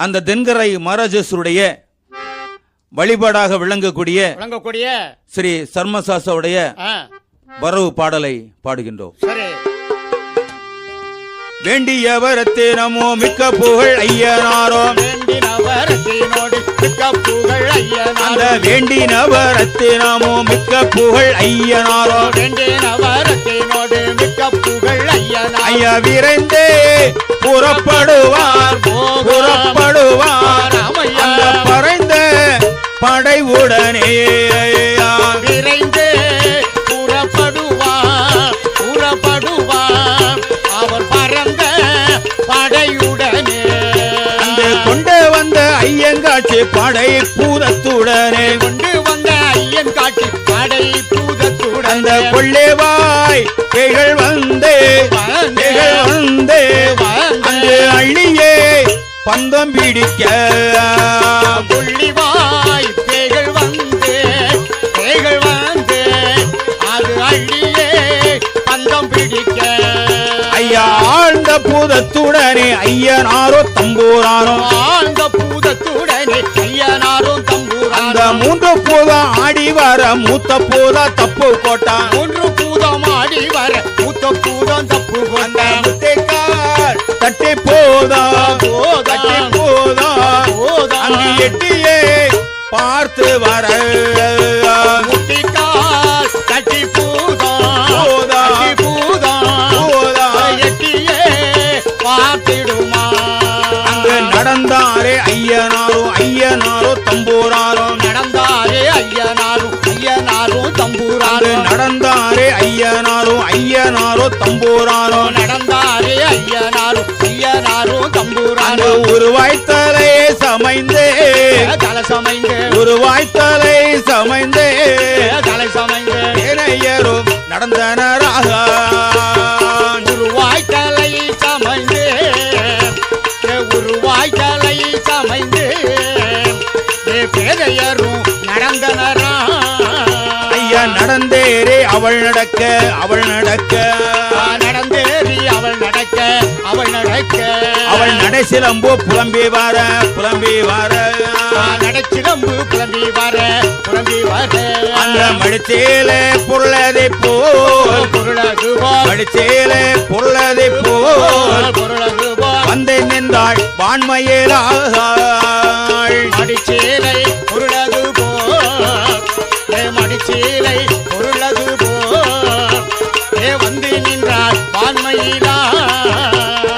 அந்த தென்கரை மகாராஜேஸ்வருடைய வழிபாடாக விளங்கக்கூடிய ஸ்ரீ சர்மசாஸ்தாவுடைய வரவு பாடலை பாடுகின்றோம். வேண்டியவரத்தே நமோ மிக்க புகழ் ஐயனாரோ, அந்த வேண்டினவரத்தே நமோ மிக்க புகழ் ஐயனாரோ, ஐயா விரைந்தே புறப்படுவார் புறப்படுவார் அந்த பறைந்த படைவுடனே விரைந்தே புறப்படுவார் புறப்படுவார் அவர் பறந்த படையுடனே அந்த கொண்டு வந்த ஐயங்காட்சி படை பூதத்துடனே கொண்டு வந்த ஐயன் காட்சி படை பூதத்துடன் அந்த கொள்ளைவாய் பேய்கள் வந்தே பேய்கள் வந்தே அங்கு அள்ளியே பந்தம் பிடிக்க கொள்ளிவாய் பேய்கள் வந்தே பேய்கள் வந்தே அது அள்ளியே பந்தம் பிடிக்க ஐயா ஆழ்ந்த பூதத்துடனே ஐயனாரோ தம்பூரானோ, ஆழ்ந்த பூதத்துடனே ஐயனாரோ தம்பூரானோ அந்த மூன்று பூதம் ஆடி வர மூத்த பூதம் தப்பு போட்டான், மூன்று பூதம் ஆடி வர மூத்த பூதம் தப்பு போட்டான் தட்டி போதான் தட்டி போதான் அங்கு எட்டியே பார்த்து வர முட்டிக்கால் தட்டி எட்டியே பார்த்திடுமா அங்கு நடந்தாரே ஐயனாரோ ஐயனாரோ தம்பூரானோ, நடந்தாரே ஐயனாரோ ஐயனாரோ தம்பூரானோ நடந்தாரே ஐயனாரோ ஐயனாரோ தம்பூரானோ, நடந்தாரே ஐயனாரோ ஐயனாரோ தம்பூரானோ உருவாய்த்தலை சமைந்தே தலை சமைந்து உருவாய்த்தலை சமைந்தே தலை சமைந்து இணையரும் நடந்தனராக உருவாய்த்தலை சமைந்து உருவாய்த்தலை சமைந்து பேதையரும் நடந்தனரா ஐயா நடந்தேரே அவள் நடக்க அவள் நடக்க நடந்தேறி அவள் நடக்க அவள் நடக்க அவள் நடைசிலம்பு புலம்பி வர புலம்பி வர நடைச்சிலம்பு புலம்பி வர புலம்பி வர அந்த மடிச்சேலே பொருளதை போல் பொருளகு மடிச்சேலே பொருளதை போல் பொருளகு வந்து நின்றாள் வான்மையிலாள் மடிச்சேலை பொருளது மடிச்சேலை பொருளது வந்து நின்றார் வான்மையிலா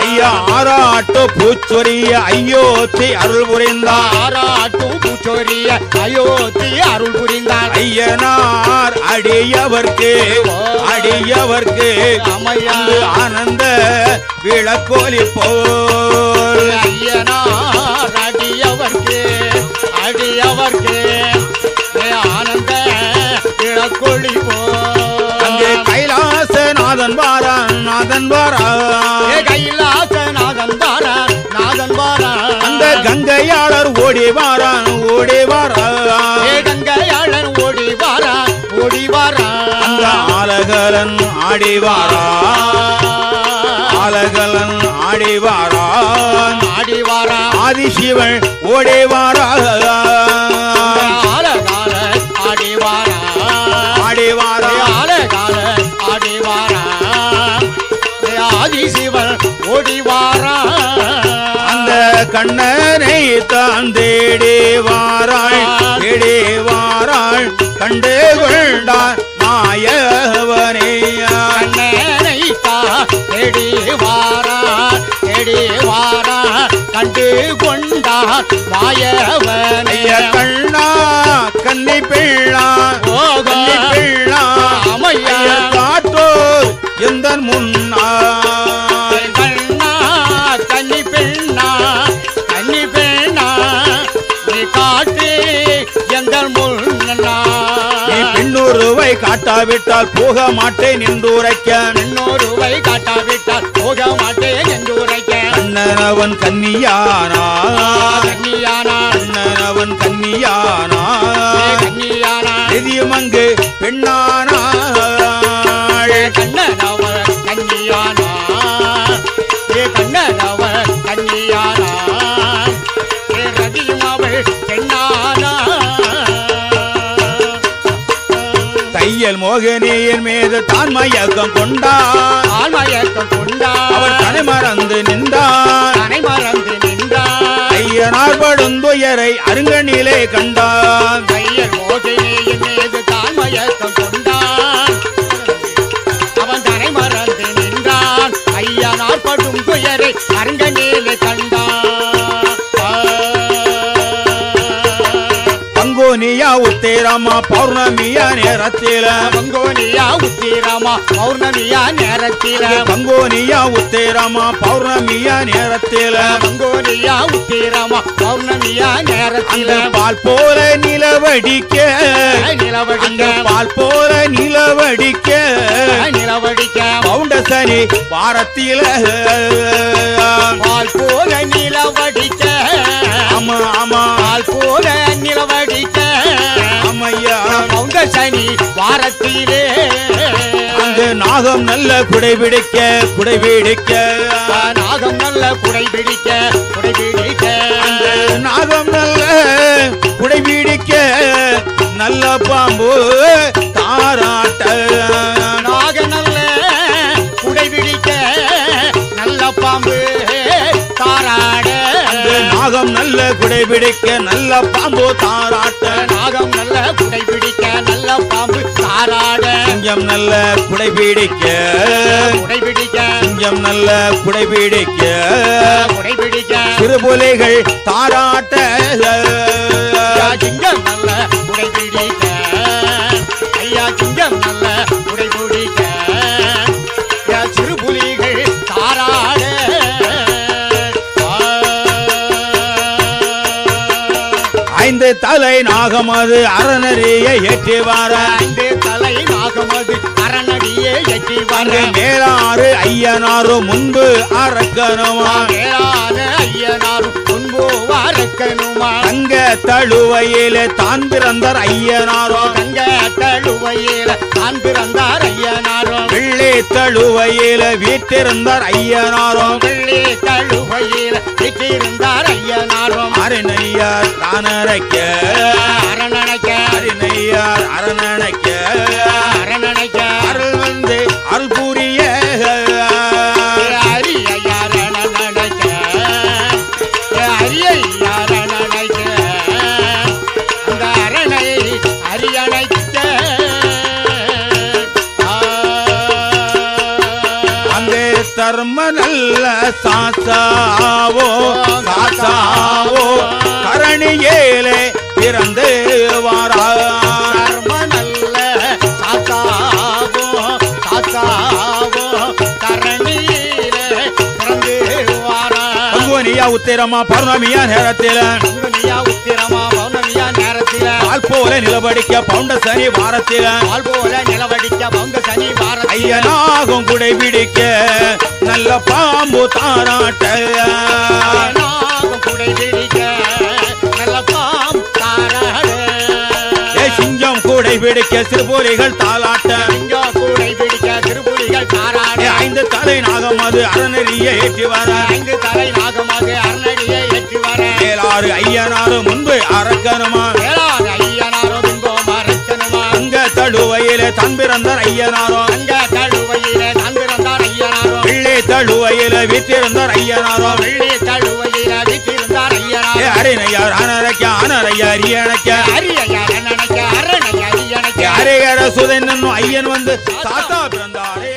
ஐயா ஆராட்டு பூச்சொரிய அயோத்தி அருள் புரிந்தார், ஆராட்டு பூச்சொரிய அயோத்தி அருள் புரிந்தார் ஐயனார் அடியவர்க்கு அடியவர்க்கு அமையந்து ஆனந்த விளக்கோலி போல் ஐயனார் அடியவர்க்கு அடியவர்க்கு ஆனந்த விளக்கொளி போல் அங்கே கைலாசநாதன் வாரான் நாதன் வாரான் கைலாசநாதன் வாரான் நாதன் வாரான் அந்த கங்கையாளர் ஓடி வாரான் ஓடி வாரான் கங்கையாளன் ஓடி வாரான் ஓடி வாரான் அந்த ஆலகலன் ஆடி வாரான் ஆலகலன் ஆடி வாரான் ஆடி வாரான் ஆதிசிவன் ஓடி வாரான் ஆடி வாரான் ஆடி வாரான் ஆடி வாரான் ஆதிசிவன் ஓடி வாரான் அந்த கண்ணனை தான் தேடி வாராள் தேடி வாராள் கண்டு கொண்டார் மாயவனே கண்ணனை தான் தேடி வாரான் தேடி வாரான் கண்டு கொண்டார் மாயவனைய கண்ணா கன்னி பிள்ளா கன்னி பிள்ளா அமையா காட்டோ எந்த முன்னா கண்ணா கன்னி பெண்ணா கன்னி பெண்ணா நீ காட்டு எந்த முன்னா நீ பெண்ணொருவை காட்டாவிட்டால் போக மாட்டேன் என்று உரைக்க பெண்ணொருவை காட்டாவிட்டால் போக மாட்டேன் என்று உரைக்க கண்ணனவன் கன்னியானா கன்னியானா கண்ணனவன் கன்னியானா கன்னியானா எதியமங்கு பெண்ணானா கண்ணனவ கன்னியானா கண்ணனவ கன்னியானா மோகினியின் மீது தான் மயக்கம் கொண்டான் ஆன்மயக்கம் கொண்டான் அவர் தனை மறந்து நின்றான் தனை மறந்து நின்றான் ஐயனார் படுந்துயரை அருங்கனிலே கண்டான் கையல் மோகினியின் மீது தான் மயக்கம் கொண்டான் அவன் தனை மறந்து நின்றான் ஐயனார் படும் துயரை அருங்கனிலே கண்டான் பங்குனியா உத்தேரமா பௌர்ணமியா நேரத்தில பங்குனியா உத்திரமா பௌர்ணமியா நேரத்தில பங்குனியா உத்தேரமா பௌர்ணமியா நேரத்தில பங்குனியா உத்திரமா பௌர்ணமியா நேரத்தில அந்த பால் போல நிலவடிக்க நிலவடிக்க பால் போல நிலவடிக்க நிலவடிக்க பவுண்டசனி வாரத்தில பால் போல நிலவடிக்க ஆமா ஆமா பால் போல நிலவடிக்க ஆமையா பௌண்ட சனி வாரத்திலே அங்கு நாகம் நல்ல குடைபிடிக்க குடைபிடிக்க நாகம் நல்ல குடைபிடிக்க குடைபிடிக்க அந்த நாகம் நல்ல குடைபிடிக்க நல்ல பாம்பு தாராட்ட நாக நல்ல குடைபிடிக்க நல்ல பாம்பு தாராட நாகம் நல்ல குடைபிடிக்க நல்ல பாம்பு தாராட்ட நாகம் நல்ல குடைபிடிக்க நல்ல பாம்பு தாராட சிங்கம் நல்ல குடைபிடிக்க குடைபிடிக்க சிங்கம் நல்ல குடைபிடிக்க குடைபிடிக்க சிறுபுலிகள் தாராட்ட சிங்கம் நல்ல குடைபிடிக்க ஐயா சிங்கம் நல்ல குடைபிடிக்க சிறுபுலிகள் தாராட ஐந்து தலை நாகமது அறநறிய ஏற்றி வார ஐந்து தலை நாகமது அரணடியே எட்டி வர மேலாறு ஐயனாரு முன்பு அரக்கனுமா மேலான ஐயனாரும் முன்பு வாரக்கனுமா தங்க தழுவையில தான் பிறந்தார் ஐயனாரோ தங்க தழுவையில தான் பிறந்தார் ஐயனாரும் வெள்ளி தழுவையில வீட்டிருந்தார் ஐயனாரோ வெள்ளி தழுவையில வீட்டிருந்தார் ஐயனாரும் அரணனையார் தானரைக்க அரணனைக்க அரணனையார் அரணனைக்க அரணனைக்க அருள் வந்து அருள் புரிய அரியரணனைக்க அரியரணனைக்க அந்த அரணை அரியணைக்க அங்கே தர்ம நல்ல சாசாவோ சாசாவோ கரணியேலே பிறந்து வாரா கர்ம நல்ல சாத்தாவோ சாத்தாவோ கரணியில பிறந்து வாரா பங்குனியா உத்திரமா பௌர்ணமியா நேரத்தில பங்குனியா உத்திரமா பௌர்ணமியா நேரத்தில பால் போல நிலபடிக்க பவுண்ட சனி வாரத்தில பால் போல நிலவடிக்க பங்க சனி வாரத்தில ஐயனாகும் குடை பிடிக்க நல்ல பாம்பு தாராட்ட நாகம் குடை பிடிக்க நல்ல பாம் தாராட சிங்கம் கூடை பிடிக்க சிறுபுலிகள் தாளாட்ட சிங்கா கூடை பிடிக்க திருப்புலிகள் தாராட ஐந்து தலை நாகம் அது அறநெறிய ஏற்றி வர ஐந்து தலை நாகமாக அரணடியை ஏற்றி வர மேலாறு ஐயனாரு முன்பு அரக்கனுமா வேளாண் ஐயனாரோ பின்போ மறக்கணுமா அங்க தழுவையில தன் பிறந்தார் ஐயனாரோ அங்க தழுவையில தான் பிறந்தார் ஐயனாரோ வெள்ளி தழுவையில வீட்டிருந்தார் ஐயனாரோ வெள்ளி தழுவையில வீட்டிருந்தார் ஐயனாரோ அரைனையார் அனரைக்க அனரைய அரியணைக்க அரியணைக்க அரணை அரியணைக்க அரைகர சுதன் ஐயன் வந்து தாத்தா பிறந்தாரே